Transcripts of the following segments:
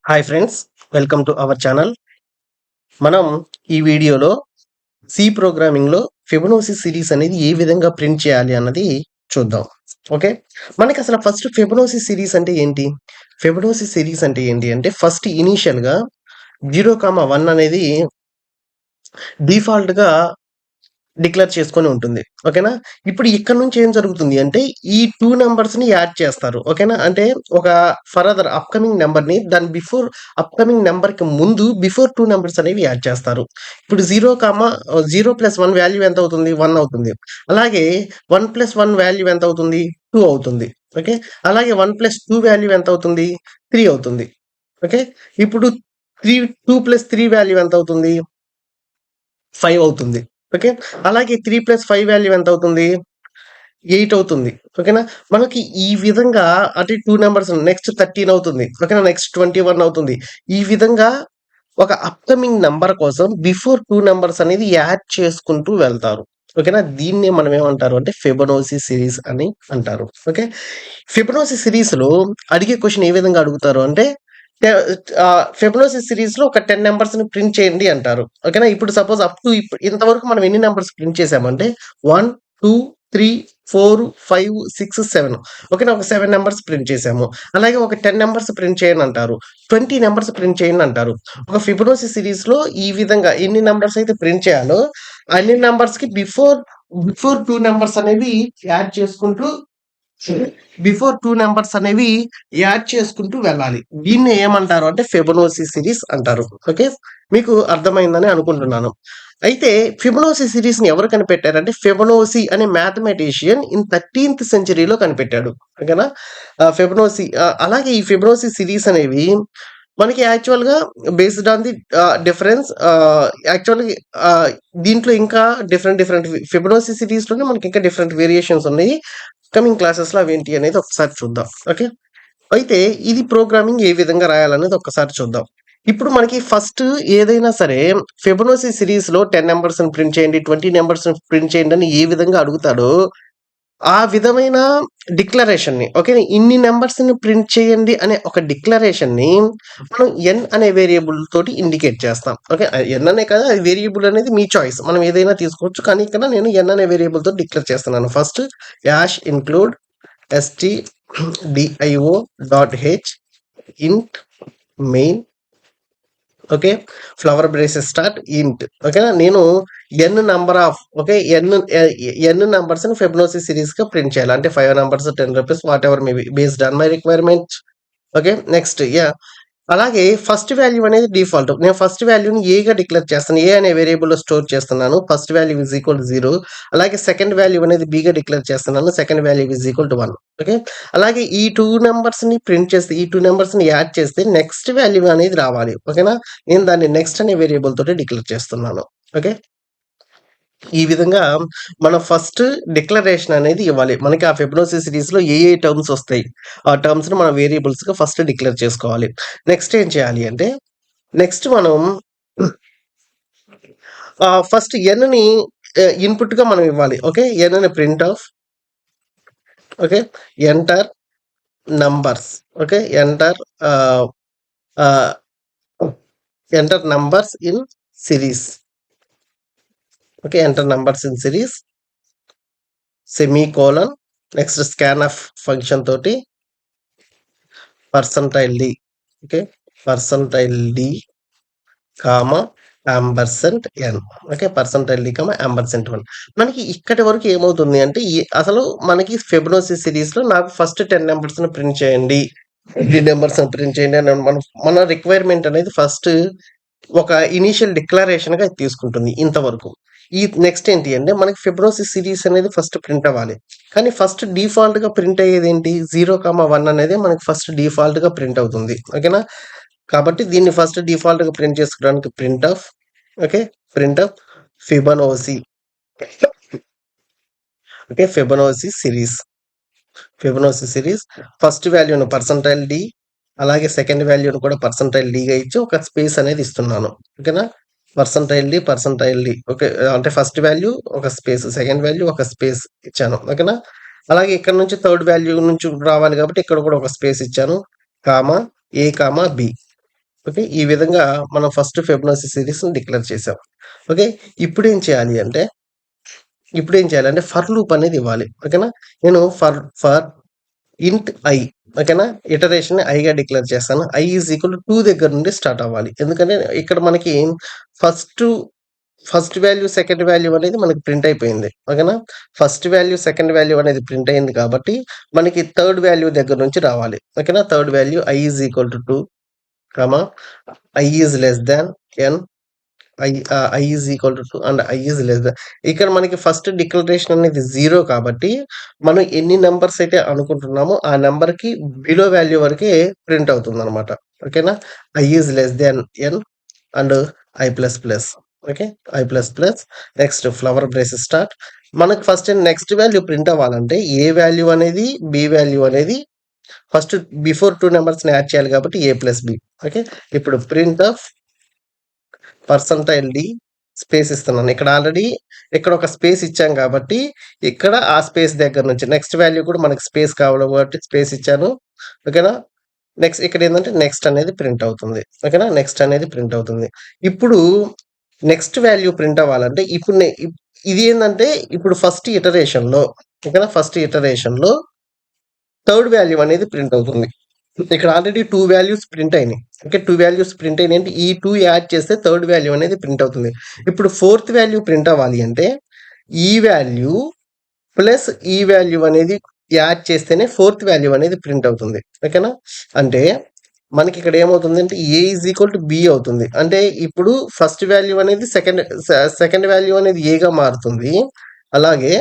Hi friends, welcome to our channel. మనం ఈ వీడియోలో సి ప్రోగ్రామింగ్‌లో ఫిబొనాసి సిరీస్ అనేది ఏ విధంగా ప్రింట్ చేయాలి అన్నది చూద్దాం. ఓకే. మనకసల ఫస్ట్ ఫిబొనాసి సిరీస్ అంటే ఏంటి? ఫిబొనాసి సిరీస్ అంటే ఏంటి అంటే ఫస్ట్ ఇనీషియల్‌గా 0, 1 అనేది డిఫాల్ట్‌గా డిక్లేర్ చేసుకొని ఉంటుంది. ఓకేనా? ఇప్పుడు ఇక్కడ నుంచి ఏం జరుగుతుంది అంటే, ఈ 2 నంబర్స్‌ని యాడ్ చేస్తారు. ఓకేనా? అంటే ఒక ఫర్దర్ అప్‌కమింగ్ నంబర్‌ని దాని అప్‌కమింగ్ నంబర్‌కి ముందు బిఫోర్ 2 నంబర్స్ అనేవి యాడ్ చేస్తారు. ఇప్పుడు 0 ప్లస్ 1 వాల్యూ ఎంత అవుతుంది? 1 అవుతుంది. అలాగే 1 ప్లస్ 1 వాల్యూ ఎంత అవుతుంది? 2 అవుతుంది. ఓకే. అలాగే 1 ప్లస్ 2 వాల్యూ ఎంత అవుతుంది? 3 అవుతుంది. ఓకే. ఇప్పుడు 2 ప్లస్ 3 వాల్యూ ఎంత అవుతుంది? 5 అవుతుంది. ఓకే. అలాగే 3 + 5 వాల్యూ ఎంత అవుతుంది? 8 అవుతుంది. ఓకేనా? మనకి ఈ విధంగా అంటే 2 నంబర్స్ నెక్స్ట్ 13 అవుతుంది. ఓకేనా? నెక్స్ట్ 21 అవుతుంది. ఈ విధంగా ఒక అప్‌కమింగ్ నంబర్ కోసం బిఫోర్ 2 నంబర్స్ అనేది యాడ్ చేసుకుంటూ వెళ్తారు. ఓకేనా? దీన్నే మనం ఏమంటారు అంటే ఫిబొనాసి సిరీస్ అని అంటారు. ఓకే. ఫిబొనాసి సిరీస్‌లో అడిగే క్వెషన్ ఏ విధంగా అడుగుతారు అంటే టే ఫిబొనాసి సిరీస్‌లో ఒక 10 నంబర్స్‌ని ప్రింట్ చేయండి అంటారు. ఓకేనా? ఇప్పుడు సపోజ్ అప్ టు ఇంతవరకు మనం ఎన్ని నంబర్స్ ప్రింట్ చేసామంటే 1, 2, 3, 4, 5, 6, 7 ఓకేనా? ఒక 7 నంబర్స్ ప్రింట్ చేసాము. అలాగే ఒక 10 నంబర్స్ ప్రింట్ చేయండి అంటారు. 20 నంబర్స్ ప్రింట్ చేయండి అంటారు. ఒక ఫిబొనాసి సిరీస్‌లో ఈ విధంగా ఎన్ని నంబర్స్ అయితే ప్రింట్ చేయాలో అన్ని నంబర్స్‌కి బిఫోర్ 2 నంబర్స్ అనేవి యాడ్ చేసుకుంటూ బిఫోర్ 2 నంబర్స్ అనేవి యాడ్ చేసుకుంటూ వెళ్ళాలి. దీన్ని ఏమంటారు అంటే ఫిబొనాసి సిరీస్ అంటారు. ఓకే. మీకు అర్థమైందని అనుకుంటున్నాను. అయితే ఫిబొనాసి సిరీస్‌ని ఎవరు కనిపెట్టారంటే ఫిబొనాసి అనే మ్యాథమెటీషియన్ ఇన్ 13థ్ సెంచరీలో కనిపెట్టాడు. ఓకేనా? అలాగే ఈ ఫిబొనాసి సిరీస్ అనేవి మనకి యాక్చువల్‌గా బేస్డ్ ఆన్ ది డిఫరెన్స్ యాక్చువల్‌గా దీంట్లో ఇంకా డిఫరెంట్ ఫిబొనాసి సిరీస్‌లోనే మనకి ఇంకా డిఫరెంట్ వేరియేషన్స్ ఉన్నాయి. కమింగ్ క్లాసెస్‌లో అవేంటి అనేది ఒకసారి చూద్దాం. ఓకే. అయితే ఇది ప్రోగ్రామింగ్ ఏ విధంగా రాయాలనేది ఒక్కసారి చూద్దాం. ఇప్పుడు మనకి ఫస్ట్ ఏదైనా సరే ఫిబొనాసి సిరీస్‌లో 10 నంబర్స్‌ని ప్రింట్ చేయండి, 20 నంబర్స్‌ని ప్రింట్ చేయండి అని ఏ విధంగా అడుగుతాడో, ఆ విధమైన డిక్లరేషన్‌ని ఓకే. ఇన్ని నంబర్స్‌ని ప్రింట్ చేయండి అనే ఒక డిక్లరేషన్‌ని మనం n అనే వేరియబుల్ తోటి ఇండికేట్ చేస్తాం. ఓకే. n అనే కాదు, అది వేరియబుల్ అనేది మీ చాయిస్. మనం ఏదైనా తీసుకోవచ్చు. కానీ ఇక్కడ నేను n అనే వేరియబుల్ తోటి డిక్లేర్ చేస్తున్నాను. First include stdio.h int main okay. Flower braces start int ఓకేనా? నేను N number of okay. N నంబర్స్‌ని ఫిబొనాసి సీరీస్‌గా ప్రింట్ చేయాలి. అంటే 5 numbers, 10 rupees whatever may be based on my requirement. Okay. Next అలాగే ఫస్ట్ వాల్యూ అనేది default. నేను first వాల్యూని ఏగా డిక్లేర్ చేస్తాను. ఏ అనే వేరియబుల్‌లో స్టోర్ చేస్తున్నాను. First value is equal to 0. అలాగే సెకండ్ వాల్యూ అనేది బిగా డిక్లేర్ చేస్తున్నాను. Second value is equal to 1. Okay. అలాగే ఈ 2 నంబర్స్‌ని ప్రింట్ చేస్తే, ఈ 2 నంబర్స్‌ని యాడ్ చేస్తే నెక్స్ట్ వాల్యూ అనేది రావాలి. ఓకేనా? నేను దాన్ని నెక్స్ట్ అనే వేరియబుల్ తోటి డిక్లేర్ చేస్తున్నాను. ఓకే. ఈ విధంగా మనం ఫస్ట్ డిక్లరేషన్ అనేది ఇవ్వాలి. మనకి ఆ ఫిబొనాసి సిరీస్‌లో ఏ టర్మ్స్ ఒస్తాయి. ఆ టర్మ్స్‌ని మనం వేరియబుల్స్‌గా ఫస్ట్ డిక్లేర్ చేసుకోవాలి. నెక్స్ట్ ఏం చేయాలి అంటే, నెక్స్ట్ మనం ఫస్ట్ ఎన్‌ని ఇన్‌పుట్‌గా మనం ఇవ్వాలి. ఓకే. ఎన్‌ని print of okay. Enter numbers okay. Ah, ah, enter numbers in series okay. Enter numbers in series semicolon next scanf function తోటి percentile D okay. Percentile D comma ampersand N okay. Percentile D comma ampersand 1 మనకి ఇక్కడి వరకు ఏమవుతుంది అంటే అసలు మనకి ఫిబొనాసి సిరీస్‌లో నాకు ఫస్ట్ 10 నంబర్స్‌ని ప్రింట్ చేయండి. 20 నంబర్స్‌ని ప్రింట్ చేయండి అని మన రిక్వైర్‌మెంట్ అనేది ఫస్ట్ ఒక ఇనీషియల్ డిక్లరేషన్‌గా ఇది తీసుకుంటుంది ఇంతవరకు. ఈ నెక్స్ట్ ఏంటి అంటే మనకి ఫిబొనాసి సిరీస్ అనేది ఫస్ట్ ప్రింట్ అవ్వాలి. కానీ ఫస్ట్ డిఫాల్ట్‌గా ప్రింట్ అయ్యేదేంటి 0, 1 అనేది మనకి ఫస్ట్ డిఫాల్ట్‌గా ప్రింట్ అవుతుంది. ఓకేనా? కాబట్టి దీన్ని ఫస్ట్ డిఫాల్ట్‌గా ప్రింట్ చేసుకోవడానికి print of okay. Print of Fibonacci okay. Fibonacci series first వాల్యూను పర్సెంటైల్ డి అలాగే సెకండ్ వాల్యూను కూడా పర్సెంటైల్ డిగా ఇచ్చి ఒక స్పేస్ అనేది ఇస్తున్నాను. ఓకేనా? Percentile D okay. అంటే ఫస్ట్ వాల్యూ ఒక స్పేస్, సెకండ్ వాల్యూ ఒక స్పేస్ ఇచ్చాను. ఓకేనా? అలాగే ఇక్కడ నుంచి థర్డ్ వాల్యూ నుంచి రావాలి కాబట్టి ఇక్కడ కూడా ఒక స్పేస్ ఇచ్చాను. కామా ఏ, కామా బి. ఓకే. ఈ విధంగా మనం ఫస్ట్ ఫిబొనాసి సీరీస్‌ని డిక్లేర్ చేసాం. ఓకే. ఇప్పుడేం చేయాలి అంటే, ఫర్ లూప్ అనేది ఇవ్వాలి. ఓకేనా? నేను ఫర్ ఇంట్ ఐ, ఓకేనా? ఇటరేషన్‌ని ఐగా డిక్లేర్ చేస్తాను. ఐ ఈజ్ ఈక్వల్ టు 2 దగ్గర నుండి స్టార్ట్ అవ్వాలి. ఎందుకంటే ఇక్కడ మనకి first first value, second value అనేది మనకి ప్రింట్ అయిపోయింది. ఓకేనా? ఫస్ట్ వాల్యూ, సెకండ్ వాల్యూ అనేది ప్రింట్ అయింది కాబట్టి, మనకి థర్డ్ వాల్యూ దగ్గర నుంచి రావాలి. ఓకేనా? Third value I is equal to 2, comma I is less than n, I is equal to 2 and I is less than. ఇక్కడ మనకి ఫస్ట్ డిక్లరేషన్ అనేది 0 కాబట్టి, మనం ఎన్ని నంబర్స్ అయితే అనుకుంటున్నామో ఆ నంబర్‌కి బిలో వాల్యూ వరకే ప్రింట్ అవుతుందనమాట. ఓకేనా? I is less than n and I plus plus. Okay. I plus plus. Next flower braces start. మనకు ఫస్ట్ నెక్స్ట్ వాల్యూ ప్రింట్ అవ్వాలంటే ఏ వాల్యూ అనేది, బి వాల్యూ అనేది ఫస్ట్ బిఫోర్ 2 నంబర్స్‌ని యాడ్ చేయాలి కాబట్టి ఏ ప్లస్ బి. ఓకే. ఇప్పుడు print f percentile D space ఇస్తున్నాను. ఇక్కడ ఆల్రెడీ ఇక్కడ ఒక స్పేస్ ఇచ్చాం కాబట్టి, ఇక్కడ ఆ స్పేస్ దగ్గర నుంచి నెక్స్ట్ వాల్యూ కూడా మనకి స్పేస్ కావాలి కాబట్టి స్పేస్ ఇచ్చాను. ఓకేనా? నెక్స్ట్ ఇక్కడేందంటే నెక్స్ట్ అనేది ప్రింట్ అవుతుంది. ఓకేనా? నెక్స్ట్ అనేది ప్రింట్ అవుతుంది. ఇప్పుడు నెక్స్ట్ వాల్యూ ప్రింట్ అవ్వాలంటే ఇప్పుడు ఇది ఏందంటే ఇప్పుడు ఫస్ట్ ఇటరేషన్‌లో, ఓకేనా? ఫస్ట్ ఇటరేషన్‌లో థర్డ్ వాల్యూ అనేది ప్రింట్ అవుతుంది. ఇక్కడ ఆల్రెడీ 2 వాల్యూస్ ప్రింట్ అయినాయి. ఓకే. 2 వాల్యూస్ ప్రింట్ అయినాయంటే ఈ 2 యాడ్ చేస్తే థర్డ్ వాల్యూ అనేది ప్రింట్ అవుతుంది. ఇప్పుడు ఫోర్త్ వాల్యూ ప్రింట్ అవ్వాలి అంటే ఈ వాల్యూ ప్లస్ ఈ వాల్యూ అనేది యాడ్ చేస్తేనే ఫోర్త్ వాల్యూ అనేది ప్రింట్ అవుతుంది. ఓకేనా? అంటే మనకి ఇక్కడ ఏమవుతుందంటే A is equal to B అవుతుంది. అంటే ఇప్పుడు ఫస్ట్ వాల్యూ అనేది సెకండ్ వాల్యూ అనేది ఏగా మారుతుంది. అలాగే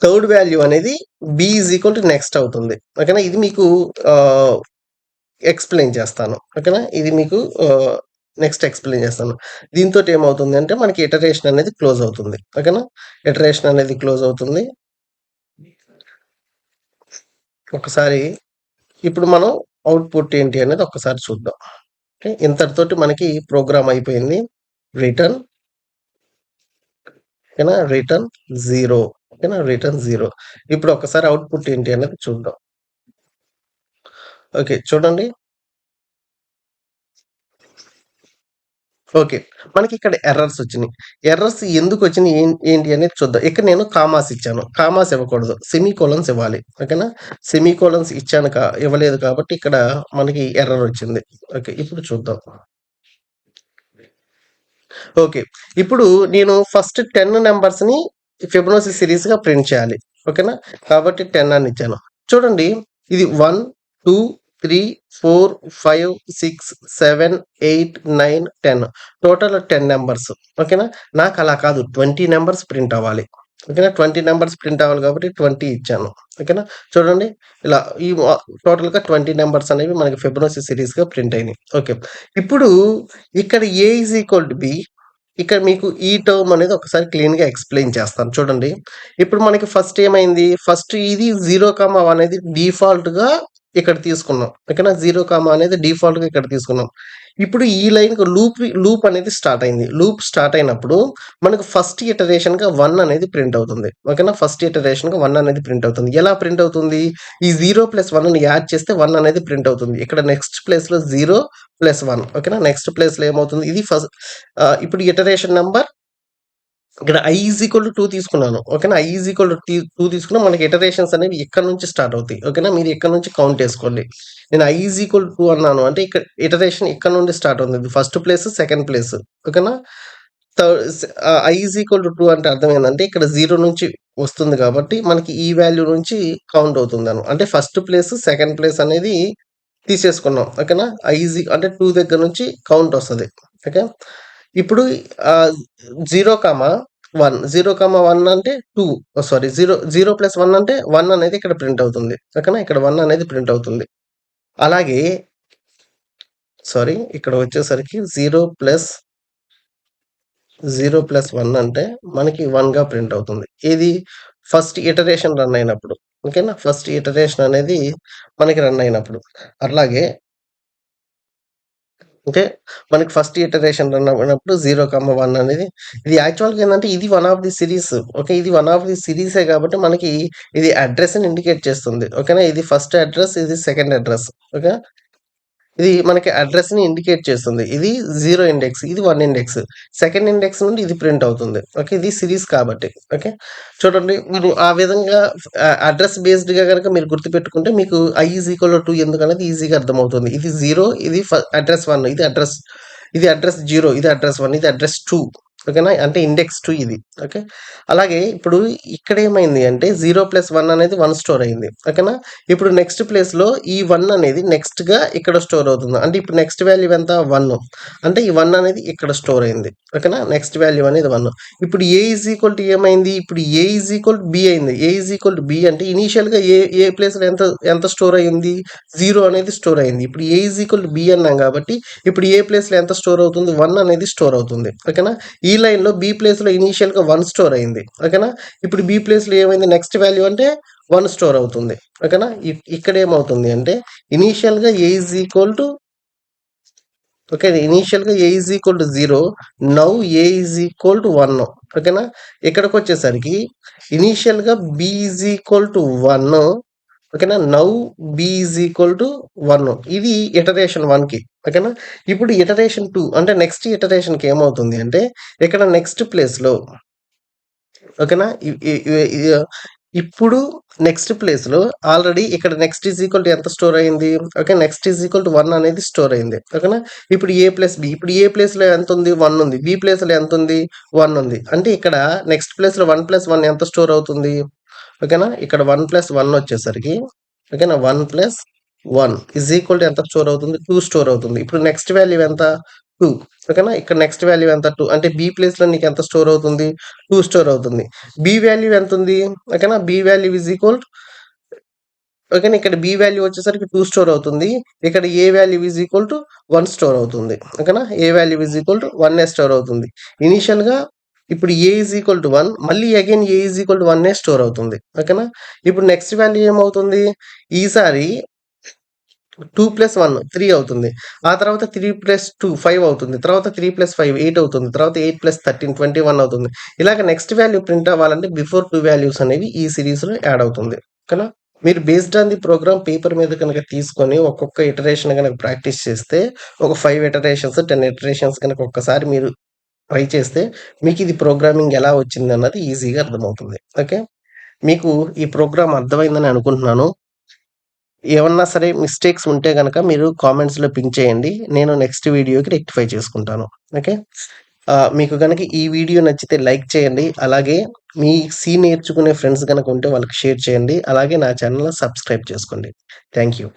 థర్డ్ వాల్యూ అనేది B is equal to next అవుతుంది. ఓకేనా? ఇది మీకు ఎక్స్‌ప్లెయిన్ చేస్తాను. ఓకేనా? ఇది మీకు నెక్స్ట్ ఎక్స్‌ప్లెయిన్ చేస్తాను. దీనితోటి ఏమవుతుందంటే మనకి ఇటరేషన్ అనేది క్లోజ్ అవుతుంది. ఓకేనా? ఇటరేషన్ అనేది క్లోజ్ అవుతుంది. ఒకసారి ఇప్పుడు మనం అవుట్‌పుట్ ఏంటి అనేది ఒక్కసారి చూద్దాం. ఓకే. ఇంతటితోటి మనకి ప్రోగ్రామ్ అయిపోయింది. రిటర్న్, ఓకేనా? రిటర్న్ 0, ఓకేనా? రిటర్న్ 0. ఇప్పుడు ఒక్కసారి అవుట్‌పుట్ ఏంటి అనేది చూద్దాం. ఓకే. చూడండి. ఓకే. మనకిక్కడ ఎర్రర్స్ వచ్చినియి. ఎర్రర్స్ ఎందుకొచ్చినియి ఏంటి అనేది చూద్దాం. ఇక్కడ నేను కామాస్ ఇచ్చాను. కామాస్ ఇవ్వకూడదు. సెమీకోలన్స్ ఇవ్వాలి. ఓకేనా? సెమీకోలన్స్ ఇచ్చాను ఇవ్వలేదు కాబట్టి ఇక్కడ మనకి ఎర్రర్ వచ్చింది. ఓకే. ఇప్పుడు చూద్దాం. ఓకే. ఇప్పుడు నేను ఫస్ట్ 10 నంబర్స్‌ని ఫిబొనాసి సీరీస్‌గా ప్రింట్ చేయాలి. ఓకేనా? కాబట్టి 10 అని ఇచ్చాను. చూడండి ఇది 1, 2, 3, 4, 5, 6, 7, 8, 9, 10 టోటల్ 10 నంబర్స్. ఓకేనా? నాకలా కాదు 20 నంబర్స్ ప్రింట్ అవ్వాలి. ఓకేనా? 20 నంబర్స్ ప్రింట్ అవ్వాలి కాబట్టి 20 ఇచ్చాను. ఓకేనా? చూడండి ఇలా టోటల్‌గా 20 నంబర్స్ అనేవి మనకి ఫిబొనాసి సీరీస్‌గా ప్రింట్ అయినాయి. ఓకే. ఇప్పుడు ఇక్కడ ఏ ఈజ్ ఈక్వల్ టు బి, ఇక్కడ మీకు ఈ టర్మ్ అనేది ఒకసారి క్లీన్‌గా ఎక్స్‌ప్లెయిన్ చేస్తాను చూడండి. ఇప్పుడు మనకి ఫస్ట్ ఏమైంది? ఫస్ట్ ఇది 0, అనేది డిఫాల్ట్‌గా ఇక్కడ తీసుకున్నాం. ఓకేనా? 0, అనేది డిఫాల్ట్‌గా ఇక్కడ తీసుకున్నాం. ఇప్పుడు ఈ లైన్‌కి లూప్ అనేది స్టార్ట్ అయింది. లూప్ స్టార్ట్ అయినప్పుడు మనకు ఫస్ట్ ఇటరేషన్‌గా 1 అనేది ప్రింట్ అవుతుంది. ఓకేనా? ఫస్ట్ ఇటరేషన్‌గా 1 అనేది ప్రింట్ అవుతుంది. ఎలా ప్రింట్ అవుతుంది? ఈ 0 + 1ని యాడ్ చేస్తే 1 అనేది ప్రింట్ అవుతుంది. ఇక్కడ నెక్స్ట్ ప్లేస్‌లో 0 + 1, ఓకేనా? నెక్స్ట్ ప్లేస్‌లో ఏమవుతుంది? ఇది ఇప్పుడు ఇటరేషన్ నంబర్ ఇక్కడ i ఈజ్ ఈక్వల్ టు 2 తీసుకున్నాను. ఓకేనా? i ఈజ్ ఈక్వల్ టు 2 తీసుకున్నా మనకి ఇటరేషన్స్ అనేవి ఇక్కడ నుంచి స్టార్ట్ అవుతాయి. ఓకేనా? మీరు ఇక్కడ నుంచి కౌంట్ చేసుకోండి. నేను i ఈజ్ ఈక్వల్ టు 2 అన్నాను అంటే ఇక్కడ ఇటరేషన్ ఇక్కడ నుండి స్టార్ట్ అవుతుంది. First place, second place. ఓకేనా? i ఈజ్ ఈక్వల్ టు 2 అంటే అర్థం ఏందంటే ఇక్కడ 0 నుంచి వస్తుంది కాబట్టి మనకి ఈ వాల్యూ నుంచి కౌంట్ అవుతుందను. అంటే ఫస్ట్ ప్లేస్, సెకండ్ ప్లేస్ అనేది తీసేసుకున్నాం. ఓకేనా? అంటే 2 దగ్గర నుంచి కౌంట్ వస్తది. ఓకే. ఇప్పుడు 0, 1 అంటే 2, సారీ 0 + 1 అంటే 1 అనేది ఇక్కడ ప్రింట్ అవుతుంది. ఓకేనా? ఇక్కడ 1 అనేది ప్రింట్ అవుతుంది. అలాగే సారీ ఇక్కడ వచ్చేసరికి 0 + 1 అంటే మనకి 1గా ప్రింట్ అవుతుంది. ఇది ఫస్ట్ ఇటరేషన్ రన్ అయినప్పుడు. ఓకేనా? ఫస్ట్ ఇటరేషన్ అనేది మనకి రన్ అయినప్పుడు. అట్లాగే ఓకే. మనకి ఫస్ట్ ఇటరేషన్ రన్ అవ్వనప్పుడు 0, 1 అనేది ఇది యాక్చువల్‌గా ఏందంటే ఇది one of the series. Okay. ఇది వన్ ఆఫ్ ది సిరీసే కాబట్టి మనకి ఇది అడ్రెస్‌ని ఇండికేట్ చేస్తుంది. ఓకేనా? ఇది ఫస్ట్ అడ్రెస్, ఇది సెకండ్ అడ్రెస్. ఓకే. ఇది మనకి అడ్రస్‌ని ఇండికేట్ చేస్తుంది. ఇది 0 ఇండెక్స్, ఇది 1 ఇండెక్స్. సెకండ్ ఇండెక్స్ నుండి ఇది ప్రింట్ అవుతుంది. ఓకే. ఇది సిరీస్ కాబట్టి. ఓకే. చూడండి మీరు ఆ విధంగా అడ్రస్ బేస్డ్‌గా గనక మీరు గుర్తుపెట్టుకుంటే మీకు i ఈజ్ ఈక్వల్ టు 2 ఎందుకనేది ఈజీగా అర్థమవుతుంది. ఇది 0, ఇది అడ్రస్ 1, ఇది అడ్రస్ 0, ఇది అడ్రస్ 1, ఇది అడ్రస్ 2. ఓకేనా? అంటే ఇండెక్స్ 2 ఇది. ఓకే. అలాగే ఇప్పుడు ఇక్కడేమైంది అంటే 0+1 అనేది 1 స్టోర్ అయింది. ఓకేనా? ఇప్పుడు నెక్స్ట్ ప్లేస్‌లో ఈ 1 అనేది నెక్స్ట్‌గా ఇక్కడ స్టోర్ అవుతుంది. అంటే ఇప్పుడు నెక్స్ట్ వాల్యూ ఎంత? 1. అంటే ఈ 1 అనేది ఇక్కడ స్టోర్ అయింది. ఓకేనా? నెక్స్ట్ వాల్యూ అనేది 1. ఇప్పుడు A ఈజ్ ఈక్వల్ టు ఏమైంది? ఇప్పుడు A is equal to B అయింది. A is equal to B అంటే ఇనీషియల్‌గా ఏ ప్లేస్‌లో ఎంత స్టోర్ అయింది? 0 అనేది స్టోర్ అయింది. ఇప్పుడు A is equal to B అన్నాం కాబట్టి ఇప్పుడు ఏ ప్లేస్‌లో ఎంత స్టోర్ అవుతుంది? 1 అనేది స్టోర్ అవుతుంది. ఓకేనా? ఈ లైన్‌లో B ప్లేస్‌లో ఇనీషియల్‌గా 1 స్టోర్ అయింది. ఓకేనా? ఇప్పుడు B ప్లేస్‌లో ఏమైంది? నెక్స్ట్ వాల్యూ అంటే 1 స్టోర్ అవుతుంది. ఓకేనా? ఇక్కడ ఏమవుతుంది అంటే ఇనీషియల్‌గా A is equal to okay. ఇనీషియల్‌గా A is equal to 0. Now A is equal to 1. ఓకేనా? ఇక్కడికొచ్చేసరికి ఇనీషియల్‌గా B ఈజ్ ఈక్వల్ టు 1. ఓకేనా? Now B is equal to 1. ఇది ఇటరేషన్ 1కి. ఓకేనా? ఇప్పుడు ఇటరేషన్ 2 అంటే నెక్స్ట్ ఇటరేషన్‌కి ఏమవుతుంది అంటే ఇక్కడ నెక్స్ట్ ప్లేస్‌లో ఓకేనా? ఇ ఇ ఇ ఇ ఇప్పుడు నెక్స్ట్ ప్లేస్‌లో ఆల్రెడీ ఇక్కడ నెక్స్ట్ ఈజ్ ఈక్వల్ టు ఎంత స్టోర్ అయింది? Okay. Next is equal to 1 అనేది స్టోర్ అయింది. ఓకేనా? ఇప్పుడు A ప్లస్ B. ఇప్పుడు A ప్లేస్‌లో ఎంతుంది? 1 ఉంది. B ప్లేస్‌లో ఎంతుంది? 1 ఉంది. అంటే ఇక్కడ నెక్స్ట్ ప్లేస్‌లో 1+1 ఎంత స్టోర్ అవుతుంది? ఓకేనా? ఇక్కడ 1+1 వచ్చేసరికి ఓకేనా? 1+1 ఈజ్ ఈక్వల్ టు ఎంత స్టోర్ అవుతుంది? 2 స్టోర్ అవుతుంది. ఇప్పుడు నెక్స్ట్ వాల్యూ ఎంత? 2. ఓకేనా? ఇక్కడ నెక్స్ట్ వాల్యూ ఎంత? 2. అంటే B ప్లేస్‌లో నీకు ఎంత స్టోర్ అవుతుంది? 2 స్టోర్ అవుతుంది. B వాల్యూ ఎంతుంది? ఓకేనా? B వాల్యూ ఈజ్ ఈక్వల్ ఓకేనా? ఇక్కడ B వాల్యూ వచ్చేసరికి 2 స్టోర్ అవుతుంది. ఇక్కడ A value is equal to 1 store అవుతుంది. ఓకేనా? A value is equal to 1 store అవుతుంది. ఇనీషియల్‌గా ఇప్పుడు A ఈజ్ ఈక్వల్ టు 1 మళ్ళీ again A is equal to 1 store అవుతుంది. ఓకేనా? ఇప్పుడు నెక్స్ట్ వాల్యూ ఏమవుతుంది? ఈసారి 2+1 3 అవుతుంది. ఆ తర్వాత 3+2 5 అవుతుంది. తర్వాత 3+5 8 అవుతుంది. తర్వాత 8+13 21 అవుతుంది. ఇలాగ నెక్స్ట్ వాల్యూ ప్రింట్ అవ్వాలంటే బిఫోర్ 2 వాల్యూస్ అనేవి ఈ సీరీస్‌లో యాడ్ అవుతుంది. ఓకేనా? మీరు based on the program paper మీద కనుక తీసుకొని ఒక్కొక్క ఇటరేషన్ గనక ప్రాక్టీస్ చేస్తే ఒక 5 ఇటరేషన్స్, 10 ఇటరేషన్స్ గనక ఒక్కసారి మీరు ట్రై చేస్తే మీకిది ప్రోగ్రామింగ్ ఎలా వచ్చిందన్నది ఈజీగా అర్థమవుతుంది. ఓకే. మీకు ఈ ప్రోగ్రామ్ అర్థమైందని అనుకుంటున్నాను. ఏమన్నా సరే మిస్టేక్స్ ఉంటే గనక మీరు కామెంట్స్‌లో పింగ్ చేయండి. నేను నెక్స్ట్ వీడియోకి రెక్టిఫై చేసుకుంటాను. ఓకే. మీకు గనక ఈ వీడియో నచ్చితే లైక్ చేయండి. అలాగే మీ సి నేర్చుకునే ఫ్రెండ్స్ గనక ఉంటే వాళ్ళకి షేర్ చేయండి. అలాగే నా ఛానెల్‌ని సబ్స్క్రైబ్ చేసుకోండి. Thank you.